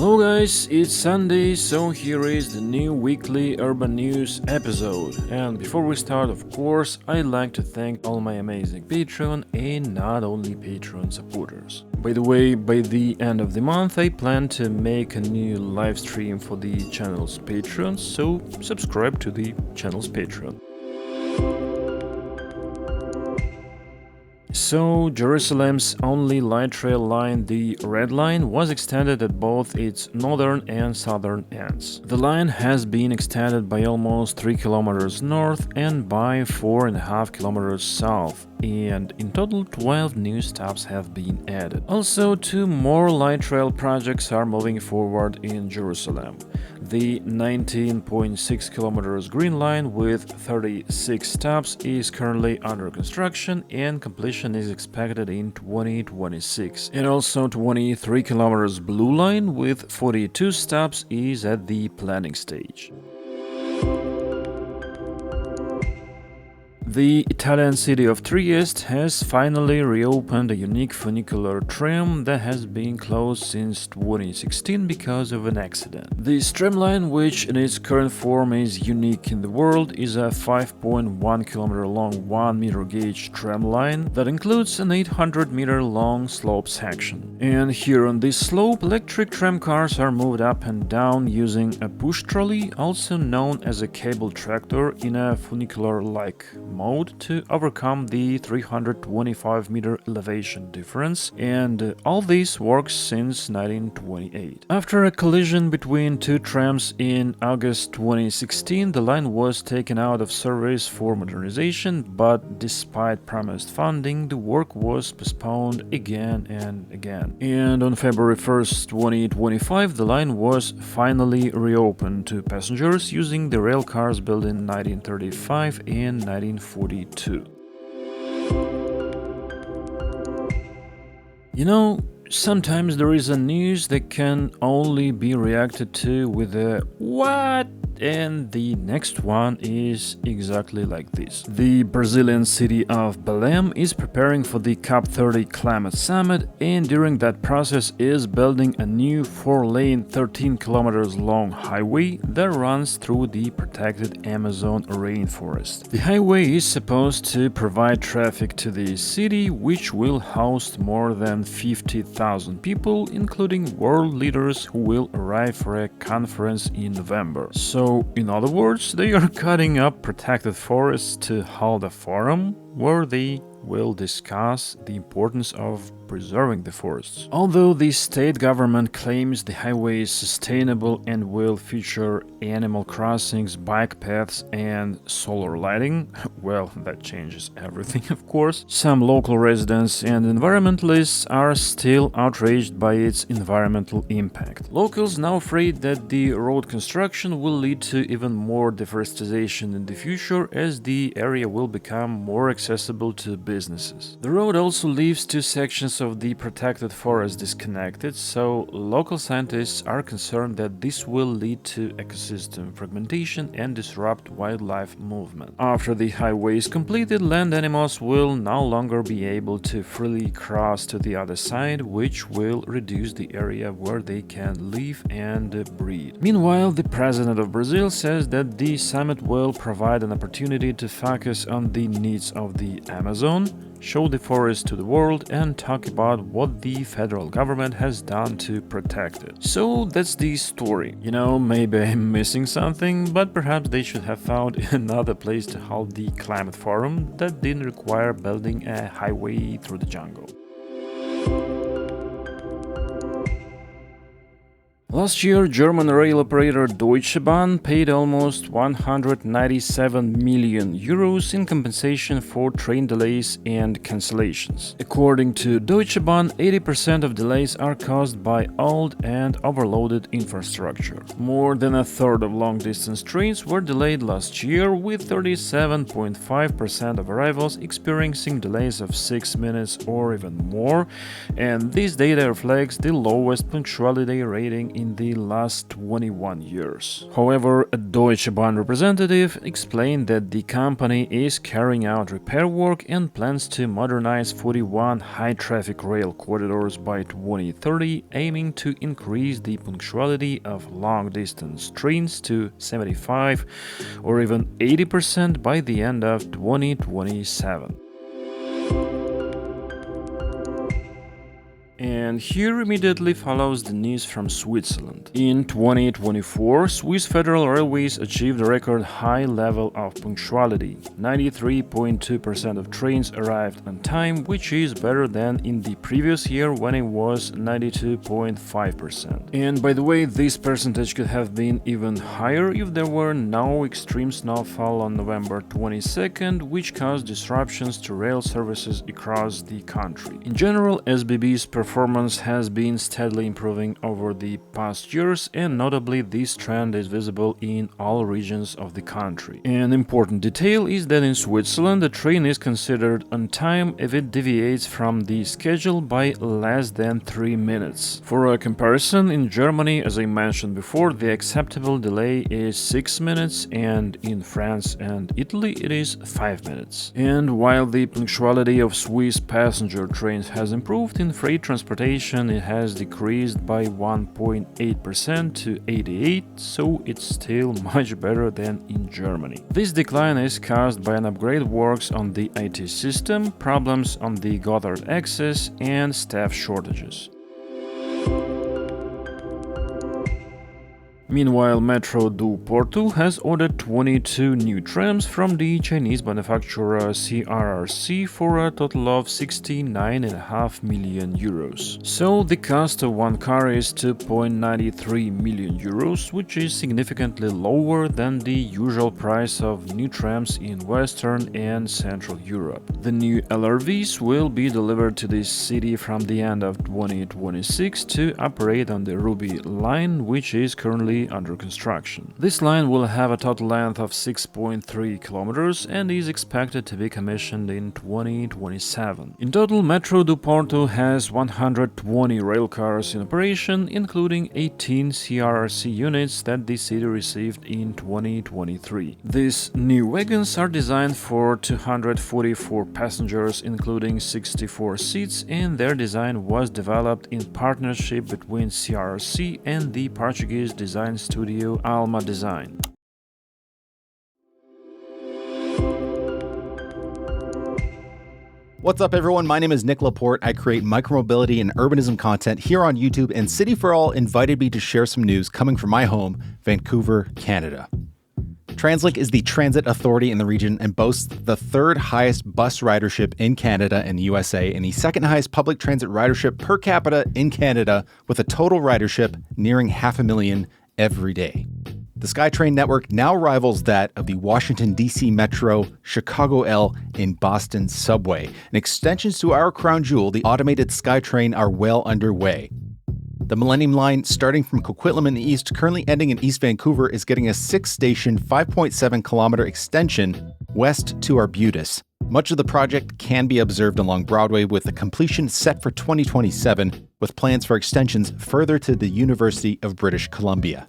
Hello guys, it's Sunday, so here is the new weekly urban news episode. And before we start, of course, I'd like to thank all my amazing Patreon and not only Patreon supporters. By the way, by the end of the month I plan to make a new live stream for the channel's Patreon, so subscribe to the channel's Patreon. So, Jerusalem's only light rail line, the Red Line, was extended at both its northern and southern ends. The line has been extended by almost 3 kilometers north and by 4.5 kilometers south, and in total 12 new stops have been added. Also, 2 more light rail projects are moving forward in Jerusalem. The 19.6 kilometers Green Line with 36 stops is currently under construction and completion is expected in 2026. And also 23 kilometers Blue Line with 42 stops is at the planning stage. The Italian city of Trieste has finally reopened a unique funicular tram that has been closed since 2016 because of an accident. This tramline, which in its current form is unique in the world, is a 5.1 km long 1 meter gauge tramline that includes an 800 meter long slope section. And here on this slope, electric tram cars are moved up and down using a push trolley, also known as a cable tractor, in a funicular-like mode to overcome the 325 meter elevation difference, and all this works since 1928. After a collision between 2 trams in August 2016, the line was taken out of service for modernization, but despite promised funding, the work was postponed again and again. And on February 1st, 2025, the line was finally reopened to passengers using the rail cars built in 1935 and 1942. You know, sometimes there is a news that can only be reacted to with a "what?" and the next one is exactly like this. The Brazilian city of Belem is preparing for the COP30 climate summit, and during that process is building a new 4-lane 13 kilometers long highway that runs through the protected Amazon rainforest. The highway is supposed to provide traffic to the city, which will host more than 50,000 people, including world leaders who will arrive for a conference in November. So, in other words, they are cutting up protected forests to hold a forum where they will discuss the importance of preserving the forests. Although the state government claims the highway is sustainable and will feature animal crossings, bike paths and solar lighting, well, that changes everything, of course. Some local residents and environmentalists are still outraged by its environmental impact. Locals now afraid that the road construction will lead to even more deforestation in the future, as the area will become more accessible to businesses. The road also leaves 2 sections of the protected forest disconnected, so local scientists are concerned that this will lead to ecosystem fragmentation and disrupt wildlife movement. After the highway is completed, land animals will no longer be able to freely cross to the other side, which will reduce the area where they can live and breed. Meanwhile, the president of Brazil says that the summit will provide an opportunity to focus on the needs of the Amazon, show the forest to the world, and talk about what the federal government has done to protect it. So that's the story. You know, maybe I'm missing something, but perhaps they should have found another place to hold the climate forum that didn't require building a highway through the jungle. Last year, German rail operator Deutsche Bahn paid almost 197 million euros in compensation for train delays and cancellations. According to Deutsche Bahn, 80% of delays are caused by old and overloaded infrastructure. More than a third of long-distance trains were delayed last year, with 37.5% of arrivals experiencing delays of 6 minutes or even more, and this data reflects the lowest punctuality rating in in the last 21 years. However, a Deutsche Bahn representative explained that the company is carrying out repair work and plans to modernize 41 high-traffic rail corridors by 2030, aiming to increase the punctuality of long-distance trains to 75 or even 80% by the end of 2027. And here immediately follows the news from Switzerland. In 2024, Swiss Federal Railways achieved a record high level of punctuality. 93.2% of trains arrived on time, which is better than in the previous year when it was 92.5%. And by the way, this percentage could have been even higher if there were no extreme snowfall on November 22nd, which caused disruptions to rail services across the country. In general, SBB's performance has been steadily improving over the past years, and notably this trend is visible in all regions of the country. An important detail is that in Switzerland the train is considered on time if it deviates from the schedule by less than 3 minutes. For a comparison, in Germany, as I mentioned before, the acceptable delay is 6 minutes, and in France and Italy it is 5 minutes. And while the punctuality of Swiss passenger trains has improved, in freight transportation it has decreased by 1.8% to 88, so it's still much better than in Germany. This decline is caused by an upgrade works on the IT system, problems on the Gotthard axis, and staff shortages. Meanwhile, Metro do Porto has ordered 22 new trams from the Chinese manufacturer CRRC for a total of 69.5 million euros. So the cost of one car is 2.93 million euros, which is significantly lower than the usual price of new trams in Western and Central Europe. The new LRVs will be delivered to this city from the end of 2026 to operate on the Ruby line, which is currently under construction. This line will have a total length of 6.3 kilometers and is expected to be commissioned in 2027. In total, Metro do Porto has 120 railcars in operation, including 18 CRRC units that the city received in 2023. These new wagons are designed for 244 passengers, including 64 seats, and their design was developed in partnership between CRRC and the Portuguese design studio Alma Design. What's up, everyone? My name is Nic Laporte. I create micromobility and urbanism content here on YouTube, and City for All invited me to share some news coming from my home, Vancouver, Canada. TransLink is the transit authority in the region and boasts the third highest bus ridership in Canada and the USA, and the second highest public transit ridership per capita in Canada, with a total ridership nearing 500,000 every day. The SkyTrain network now rivals that of the Washington, D.C. Metro, Chicago L, and Boston Subway. And extensions to our crown jewel, the automated SkyTrain, are well underway. The Millennium Line, starting from Coquitlam in the east, currently ending in East Vancouver, is getting a 6-station, 5.7-kilometer extension west to Arbutus. Much of the project can be observed along Broadway, with the completion set for 2027, with plans for extensions further to the University of British Columbia.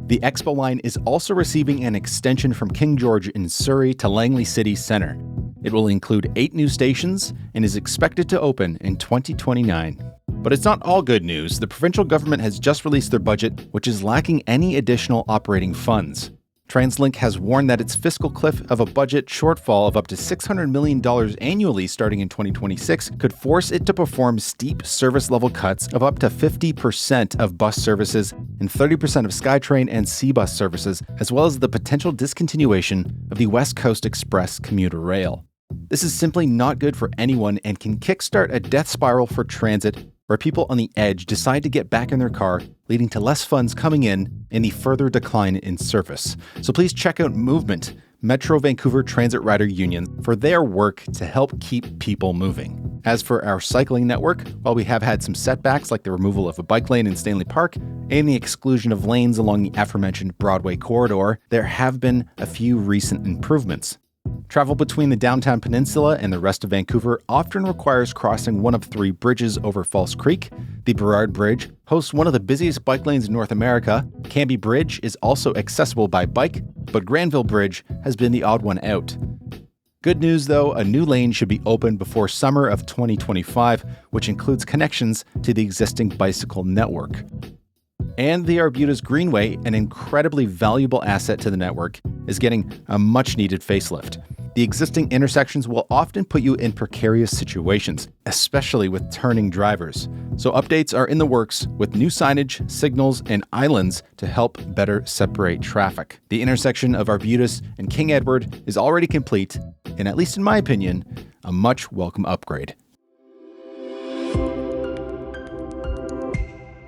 The Expo Line is also receiving an extension from King George in Surrey to Langley City Centre. It will include 8 new stations and is expected to open in 2029. But it's not all good news. The provincial government has just released their budget, which is lacking any additional operating funds. TransLink has warned that its fiscal cliff of a budget shortfall of up to $600 million annually starting in 2026 could force it to perform steep service level cuts of up to 50% of bus services and 30% of SkyTrain and Seabus services, as well as the potential discontinuation of the West Coast Express commuter rail. This is simply not good for anyone and can kickstart a death spiral for transit, where people on the edge decide to get back in their car, leading to less funds coming in and the further decline in service. So please check out Movement, Metro Vancouver Transit Rider Union, for their work to help keep people moving. As for our cycling network, while we have had some setbacks like the removal of a bike lane in Stanley Park and the exclusion of lanes along the aforementioned Broadway corridor, there have been a few recent improvements. Travel between the downtown peninsula and the rest of Vancouver often requires crossing one of 3 bridges over False Creek. The Burrard Bridge hosts one of the busiest bike lanes in North America. Cambie Bridge is also accessible by bike, but Granville Bridge has been the odd one out. Good news though, a new lane should be open before summer of 2025, which includes connections to the existing bicycle network. And the Arbutus Greenway, an incredibly valuable asset to the network, is getting a much-needed facelift. The existing intersections will often put you in precarious situations, especially with turning drivers. So updates are in the works with new signage, signals, and islands to help better separate traffic. The intersection of Arbutus and King Edward is already complete, and at least in my opinion, a much welcome upgrade.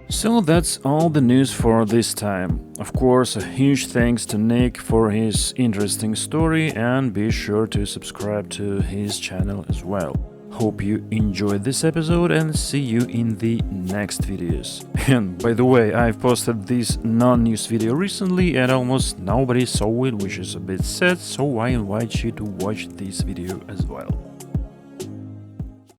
So that's all the news for this time. Of course, a huge thanks to Nic for his interesting story, and be sure to subscribe to his channel as well. Hope you enjoyed this episode and see you in the next videos. And by the way, I've posted this non-news video recently and almost nobody saw it, which is a bit sad, so I invite you to watch this video as well.